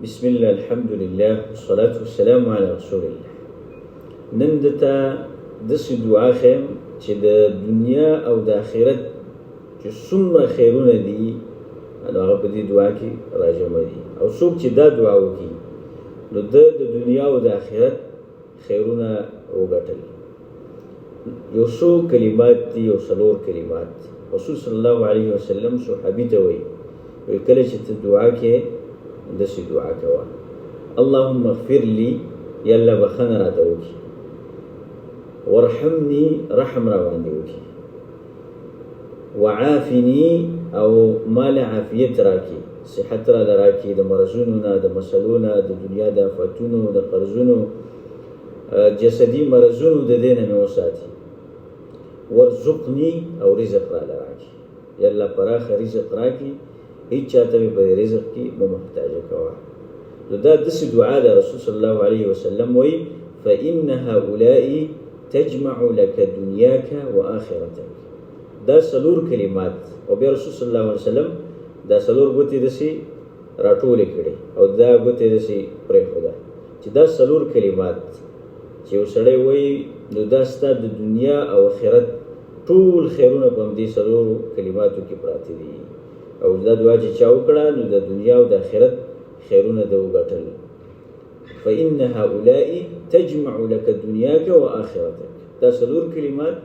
بسم الله الحمد لله والصلاة والسلام على رسول الله. نن دته داسې دعا خیم چې د دنیا او د آخرت چې څومره خیرونه دي نو هغه په دې دعا کې راجمع دي، او څوک چې دا دعا وکړي نو د دنیا او د آخرت خیرونه وګټل. یو څو کلمات دي، یو څلور کلمات. رسول صلی الله علیه وسلم صحابي ته وایي کله چې ته دعا کې داسې دعا کوه: اللهم اغفر لي، یا الله بخښنه راته وکړي، وارحمني، رحم را باندې وکړي، وعافني، او مال عافیت راکړي، صحت را راکړي د مرضونو نه، د مسلو نه، د دنیا د آفتونو، د قرضونو، جسدي مرضونو د دې نه مې وساتي. ورزقني، او رزق را راکړي، یا الله پراخه رزق راکړي، هیڅ چاته مې په رزق کې مه محتاجه کوه. نو دا داسې دعا ده. رسول صلی الله علیه وسلم وایي: فإن هؤلاء تجمع لك دنیاک و آخرتک. دا څلور کلمات، او بیا رسول صلی الله علیه وسلم دا څلور ګوتې داسې راټولې کړې او دا ګوتې داسې پرېښوده چې دا څلور کلمات چې یو سړی وایي نو دا ستا د دنیا او آخرت ټول خیرونه په همدې څلورو کلماتو کې پراته دي. او دا دعا چې چا وکړه نو د دنیا او د آخرت خیرونه ده وګټل. فإن هؤلاء تجمع لك دنیاک و آخرتک. دا څلور کلمات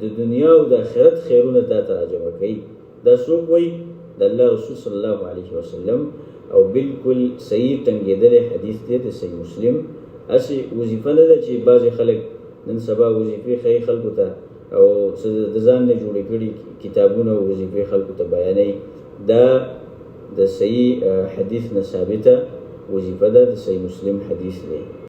د دنیا او د آخرت خیرونه تا ته راجمع کوي. دا څوک وایي؟ د الله رسول صلی الله علیه وسلم. او بالکل صحیح ټنګېدلی حدیث دی د صحیح مسلم. هسې وظیفه نه ده چې بعضې خلک نن سبا وظیفې ښیي خلکو ته، او د ځان نه جوړې کړي کتابونه او وظیفې خلکو ته بیانوي. دا د صحیح حدیث نه ثابته وظیفه ده، د صحیح مسلم حدیث دی.